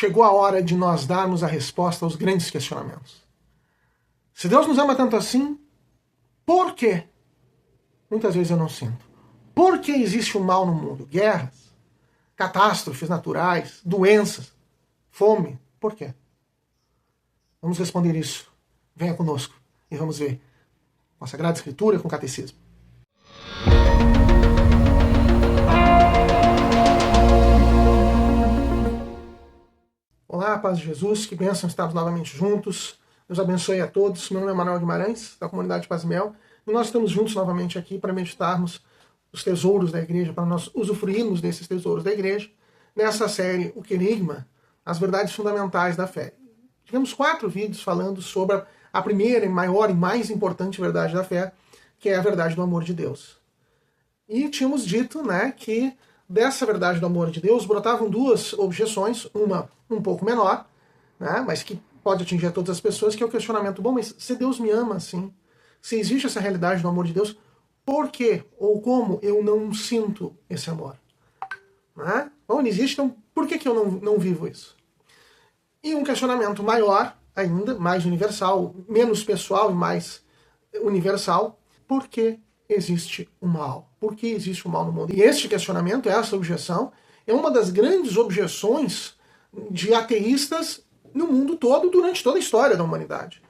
chegou a hora de nós darmos a resposta aos grandes questionamentos. Se Deus nos ama tanto assim, por quê? Muitas vezes eu não sinto. Por que existe o mal no mundo? Guerras, catástrofes naturais, doenças, fome. Por quê? Vamos responder isso. Venha conosco e vamos ver com a Sagrada Escritura e com o Catecismo. Olá, paz de Jesus, que bênção estarmos novamente juntos. Deus abençoe a todos. Meu nome é Manuel Guimarães, da comunidade Paz e Mel, e nós estamos juntos novamente aqui para meditarmos os tesouros da igreja, para nós usufruirmos desses tesouros da igreja, nessa série, O Querigma, as verdades fundamentais da fé. Tivemos 4 vídeos falando sobre a primeira, maior e mais importante verdade da fé, que é a verdade do amor de Deus. E tínhamos dito, que dessa verdade do amor de Deus brotavam 2 objeções, uma um pouco menor, mas que pode atingir a todas as pessoas, que é o questionamento: bom, mas se Deus me ama assim, se existe essa realidade do amor de Deus, por que ou como eu não sinto esse amor? Bom, ele existe, então por que eu não vivo isso? E um questionamento maior ainda, mais universal, menos pessoal e mais universal: por que existe o mal? Por que existe o mal no mundo? E este questionamento, essa objeção, é uma das grandes objeções de ateístas no mundo todo, durante toda a história da humanidade.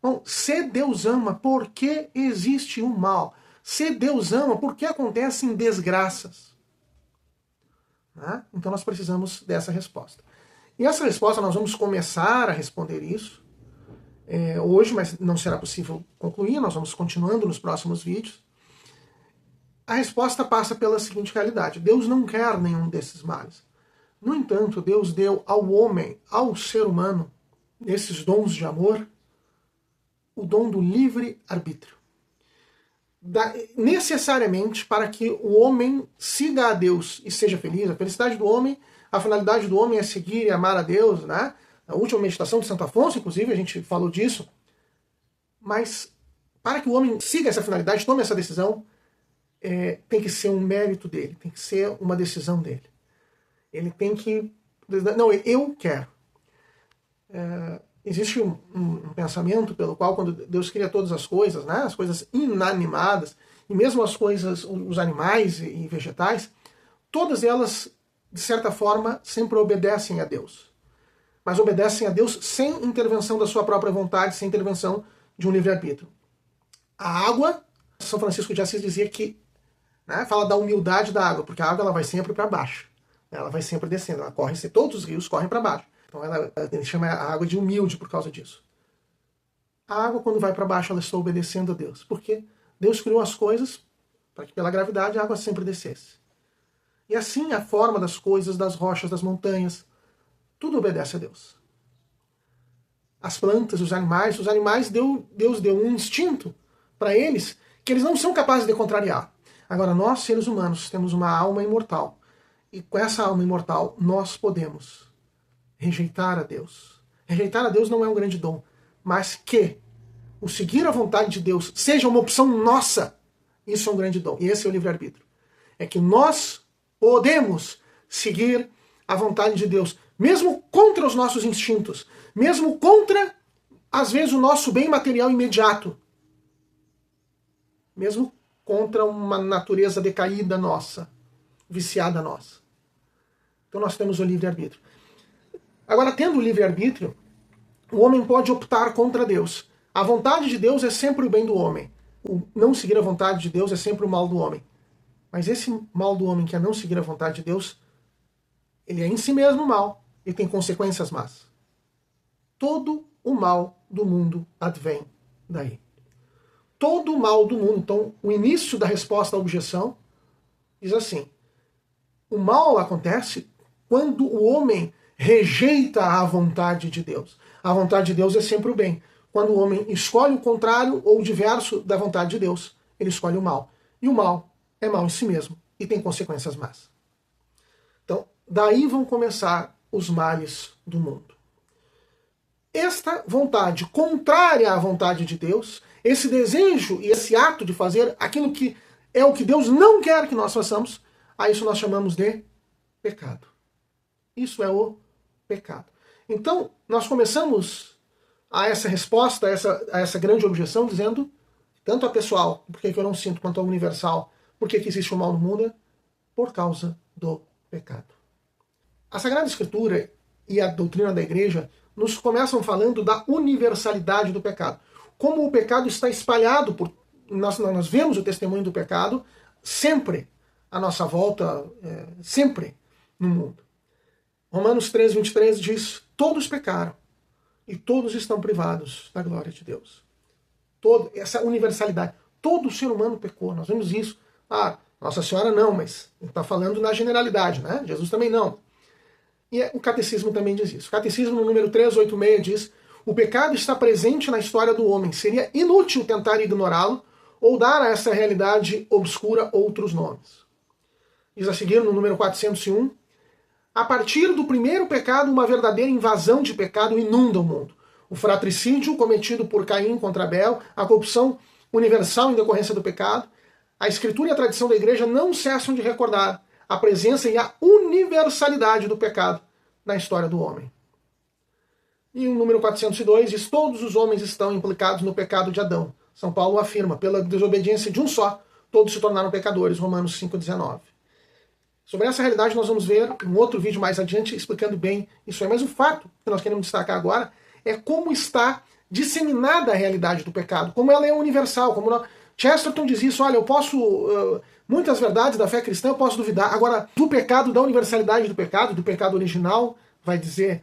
Bom, se Deus ama, por que existe o mal? Se Deus ama, por que acontecem desgraças? Então nós precisamos dessa resposta. E essa resposta nós vamos começar a responder isso hoje, mas não será possível concluir, nós vamos continuando nos próximos vídeos. A resposta passa pela seguinte realidade: Deus não quer nenhum desses males. No entanto, Deus deu ao homem, ao ser humano, nesses dons de amor, o dom do livre-arbítrio. Necessariamente para que o homem siga a Deus e seja feliz. A felicidade do homem, a finalidade do homem é seguir e amar a Deus, Na última meditação de Santo Afonso, inclusive, a gente falou disso. Mas para que o homem siga essa finalidade, tome essa decisão, tem que ser um mérito dele, tem que ser uma decisão dele. Ele tem que... Não, eu quero. Existe um pensamento pelo qual, quando Deus cria todas as coisas, as coisas inanimadas, e mesmo as coisas, os animais e vegetais, todas elas, de certa forma, sempre obedecem a Deus. Mas obedecem a Deus sem intervenção da sua própria vontade, sem intervenção de um livre-arbítrio. A água, São Francisco de Assis dizia que, fala da humildade da água, porque a água ela vai sempre para baixo. Ela vai sempre descendo, todos os rios correm para baixo. Então ele chama a água de humilde por causa disso. A água, quando vai para baixo, ela está obedecendo a Deus. Porque Deus criou as coisas para que pela gravidade a água sempre descesse. E assim a forma das coisas, das rochas, das montanhas, tudo obedece a Deus. As plantas, os animais, Deus deu um instinto para eles que eles não são capazes de contrariar. Agora, nós, seres humanos, temos uma alma imortal. E com essa alma imortal, nós podemos rejeitar a Deus. Rejeitar a Deus não é um grande dom, mas que o seguir a vontade de Deus seja uma opção nossa, isso é um grande dom. E esse é o livre-arbítrio. É que nós podemos seguir a vontade de Deus, mesmo contra os nossos instintos, mesmo contra, às vezes, o nosso bem material imediato, mesmo contra uma natureza decaída nossa, viciada nossa. Então nós temos o livre-arbítrio. Agora, tendo o livre-arbítrio, o homem pode optar contra Deus. A vontade de Deus é sempre o bem do homem. O não seguir a vontade de Deus é sempre o mal do homem. Mas esse mal do homem que é não seguir a vontade de Deus, ele é em si mesmo mal e tem consequências más. Todo o mal do mundo advém daí. Todo o mal do mundo. Então, o início da resposta à objeção diz assim: o mal acontece quando o homem rejeita a vontade de Deus. A vontade de Deus é sempre o bem. Quando o homem escolhe o contrário ou o diverso da vontade de Deus, ele escolhe o mal. E o mal é mal em si mesmo e tem consequências más. Então, daí vão começar os males do mundo. Esta vontade contrária à vontade de Deus, esse desejo e esse ato de fazer aquilo que é o que Deus não quer que nós façamos, a isso nós chamamos de pecado. Isso é o pecado. Então, nós começamos a essa resposta, a essa grande objeção, dizendo, tanto a pessoal, por que eu não sinto, quanto a universal, por que existe o mal no mundo, por causa do pecado. A Sagrada Escritura e a doutrina da Igreja nos começam falando da universalidade do pecado. Como o pecado está espalhado, nós vemos o testemunho do pecado sempre à nossa volta, sempre no mundo. Romanos 3, 23 diz, todos pecaram e todos estão privados da glória de Deus. Essa universalidade. Todo ser humano pecou, nós vemos isso. Nossa Senhora não, mas está falando na generalidade, né? Jesus também não. E o Catecismo também diz isso. O Catecismo, no número 386, diz, o pecado está presente na história do homem. Seria inútil tentar ignorá-lo ou dar a essa realidade obscura outros nomes. Diz a seguir, no número 401, a partir do primeiro pecado, uma verdadeira invasão de pecado inunda o mundo. O fratricídio cometido por Caim contra Abel, a corrupção universal em decorrência do pecado, a Escritura e a tradição da Igreja não cessam de recordar a presença e a universalidade do pecado na história do homem. E o número 402 diz, todos os homens estão implicados no pecado de Adão. São Paulo afirma, pela desobediência de um só, todos se tornaram pecadores, Romanos 5,19. Sobre essa realidade nós vamos ver um outro vídeo mais adiante explicando bem isso aí. Mas o fato que nós queremos destacar agora é como está disseminada a realidade do pecado, como ela é universal. Chesterton diz isso, olha, eu posso, muitas verdades da fé cristã eu posso duvidar. Agora, do pecado, da universalidade do pecado original, vai dizer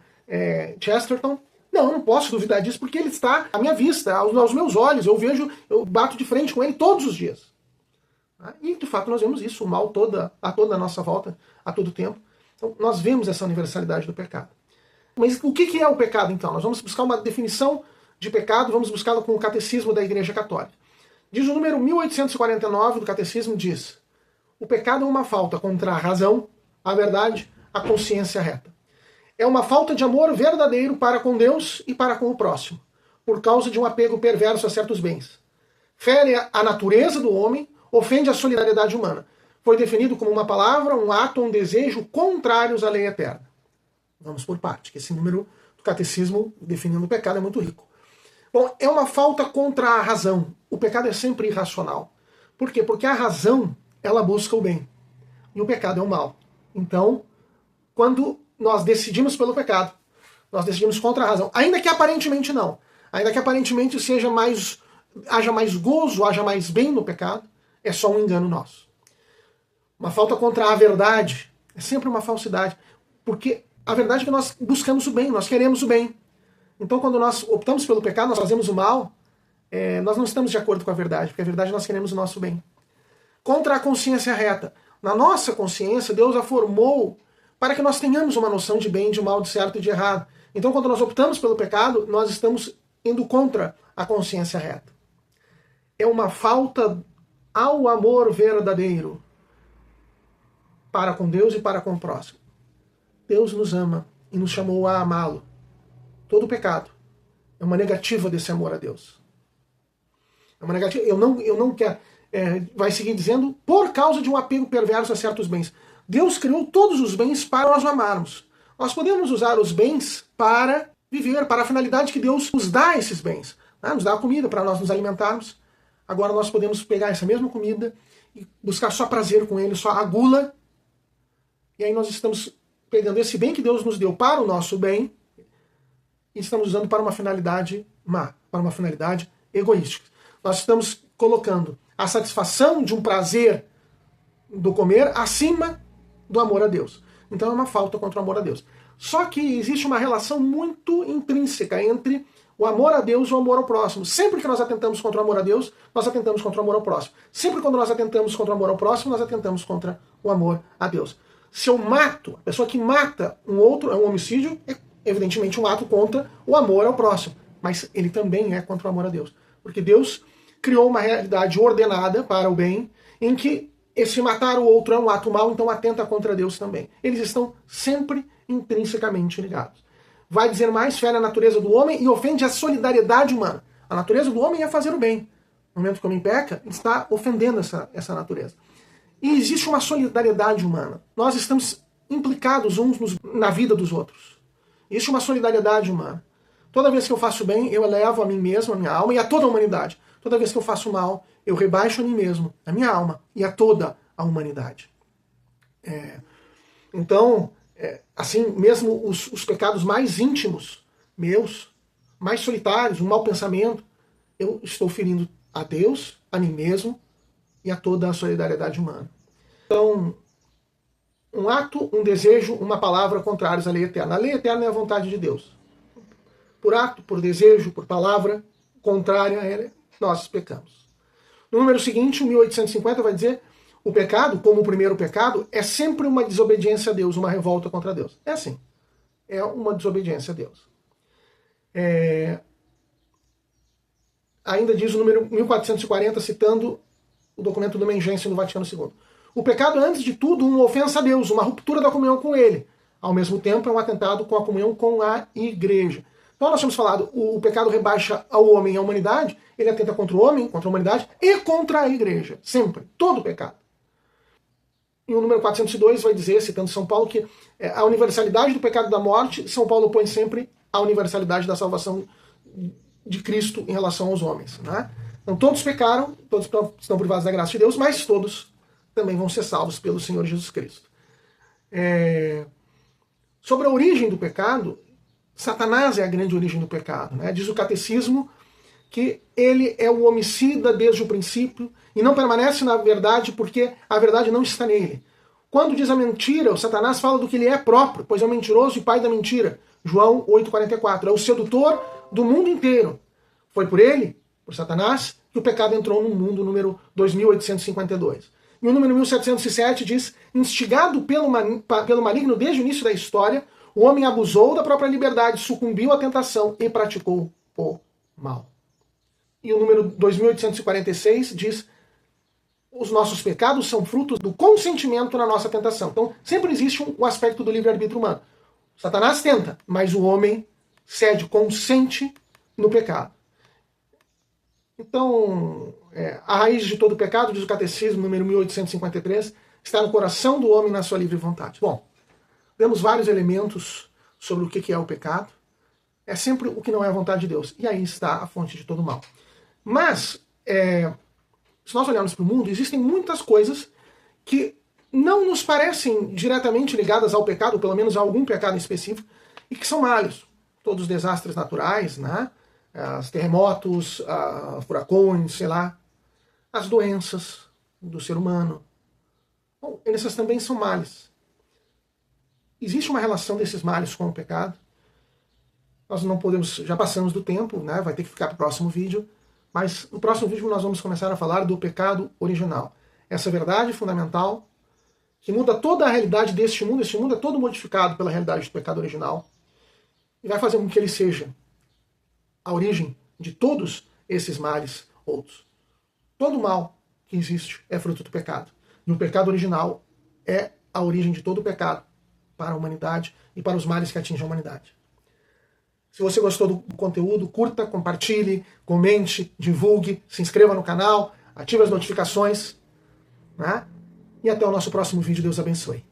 Chesterton, não, eu não posso duvidar disso, porque ele está à minha vista, aos meus olhos, eu bato de frente com ele todos os dias. E, de fato, nós vemos isso, o mal a toda a nossa volta, a todo tempo. Então, nós vemos essa universalidade do pecado. Mas o que é o pecado, então? Nós vamos buscar uma definição de pecado, vamos buscá-la com o Catecismo da Igreja Católica. Diz o número 1849 do Catecismo, diz, o pecado é uma falta contra a razão, a verdade, a consciência reta. É uma falta de amor verdadeiro para com Deus e para com o próximo, por causa de um apego perverso a certos bens. Fere a natureza do homem, ofende a solidariedade humana. Foi definido como uma palavra, um ato, um desejo contrários à lei eterna. Vamos por parte, que esse número do Catecismo definindo o pecado é muito rico. Bom, é uma falta contra a razão. O pecado é sempre irracional. Por quê? Porque a razão, ela busca o bem. E o pecado é o mal. Então, quando nós decidimos pelo pecado, nós decidimos contra a razão. Ainda que aparentemente não. Ainda que aparentemente haja mais gozo, haja mais bem no pecado, é só um engano nosso. Uma falta contra a verdade é sempre uma falsidade. Porque a verdade é que nós buscamos o bem, nós queremos o bem. Então, quando nós optamos pelo pecado, nós fazemos o mal, nós não estamos de acordo com a verdade, porque a verdade nós queremos o nosso bem. Contra a consciência reta. Na nossa consciência, Deus a formou para que nós tenhamos uma noção de bem, de mal, de certo e de errado. Então, quando nós optamos pelo pecado, nós estamos indo contra a consciência reta. É uma falta ao amor verdadeiro para com Deus e para com o próximo. Deus nos ama e nos chamou a amá-lo. Todo pecado é uma negativa desse amor a Deus. É uma negativa. Eu não quero. Vai seguir dizendo, por causa de um apego perverso a certos bens. Deus criou todos os bens para nós o amarmos. Nós podemos usar os bens para viver, para a finalidade que Deus nos dá esses bens. Nos dá a comida para nós nos alimentarmos. Agora nós podemos pegar essa mesma comida e buscar só prazer com ele, só a gula. E aí nós estamos pegando esse bem que Deus nos deu para o nosso bem e estamos usando para uma finalidade má, para uma finalidade egoística. Nós estamos colocando a satisfação de um prazer do comer acima do amor a Deus. Então é uma falta contra o amor a Deus. Só que existe uma relação muito intrínseca entre o amor a Deus e o amor ao próximo. Sempre que nós atentamos contra o amor a Deus, nós atentamos contra o amor ao próximo. Sempre quando nós atentamos contra o amor ao próximo, nós atentamos contra o amor a Deus. Se eu mato, a pessoa que mata um outro, é um homicídio, é evidentemente um ato contra o amor ao próximo. Mas ele também é contra o amor a Deus. Porque Deus criou uma realidade ordenada para o bem, em que esse matar o outro é um ato mau, então atenta contra Deus também. Eles estão sempre intrinsecamente ligados. Vai dizer mais, fere a natureza do homem e ofende a solidariedade humana. A natureza do homem é fazer o bem. No momento que o homem peca, está ofendendo essa natureza. E existe uma solidariedade humana. Nós estamos implicados uns na vida dos outros. Existe uma solidariedade humana. Toda vez que eu faço bem, eu elevo a mim mesmo, a minha alma e a toda a humanidade. Toda vez que eu faço mal, eu rebaixo a mim mesmo, a minha alma e a toda a humanidade. Então, assim, mesmo os pecados mais íntimos meus, mais solitários, um mau pensamento, eu estou ferindo a Deus, a mim mesmo e a toda a solidariedade humana. Então, um ato, um desejo, uma palavra contrários à lei eterna. A lei eterna é a vontade de Deus. Por ato, por desejo, por palavra contrária a ela, nós pecamos. No número seguinte, o 1850, vai dizer: o pecado, como o primeiro pecado, é sempre uma desobediência a Deus, uma revolta contra Deus. É assim. É uma desobediência a Deus. Ainda diz o número 1440, citando o documento do Mengense no Vaticano II. O pecado é, antes de tudo, uma ofensa a Deus, uma ruptura da comunhão com Ele. Ao mesmo tempo, é um atentado com a comunhão com a Igreja. Então nós tínhamos falado, o pecado rebaixa ao homem e à humanidade, ele atenta contra o homem, contra a humanidade e contra a Igreja. Sempre. Todo pecado. E o número 402 vai dizer, citando São Paulo, que a universalidade do pecado da morte, São Paulo põe sempre a universalidade da salvação de Cristo em relação aos homens. Né? Então todos pecaram, todos estão privados da graça de Deus, mas todos também vão ser salvos pelo Senhor Jesus Cristo. Sobre a origem do pecado, Satanás é a grande origem do pecado. Né? Diz o catecismo que ele é o homicida desde o princípio e não permanece na verdade porque a verdade não está nele. Quando diz a mentira, o Satanás fala do que ele é próprio, pois é o mentiroso e pai da mentira. João 8,44. É o sedutor do mundo inteiro. Foi por ele, por Satanás, que o pecado entrou no mundo, número 2852. E o número 1707 diz: instigado pelo maligno desde o início da história, o homem abusou da própria liberdade, sucumbiu à tentação e praticou o mal. E o número 2846 diz: os nossos pecados são frutos do consentimento na nossa tentação. Então, sempre existe um aspecto do livre-arbítrio humano. Satanás tenta, mas o homem cede, consente no pecado. Então, a raiz de todo pecado, diz o catecismo, número 1853, está no coração do homem, na sua livre vontade. Bom, vemos vários elementos sobre o que é o pecado. É sempre o que não é a vontade de Deus. E aí está a fonte de todo mal. Mas, se nós olharmos para o mundo, existem muitas coisas que não nos parecem diretamente ligadas ao pecado, ou pelo menos a algum pecado específico, e que são males. Todos os desastres naturais, né? Os terremotos, furacões, sei lá, as doenças do ser humano. Bom, essas também são males. Existe uma relação desses males com o pecado. Nós não podemos, já passamos do tempo, né? Vai ter que ficar para o próximo vídeo, mas no próximo vídeo nós vamos começar a falar do pecado original. Essa verdade fundamental que muda toda a realidade deste mundo. Este mundo é todo modificado pela realidade do pecado original e vai fazer com que ele seja a origem de todos esses males outros. Todo mal que existe é fruto do pecado. E o pecado original é a origem de todo o pecado para a humanidade e para os males que atingem a humanidade. Se você gostou do conteúdo, curta, compartilhe, comente, divulgue, se inscreva no canal, ative as notificações. Né? E até o nosso próximo vídeo. Deus abençoe.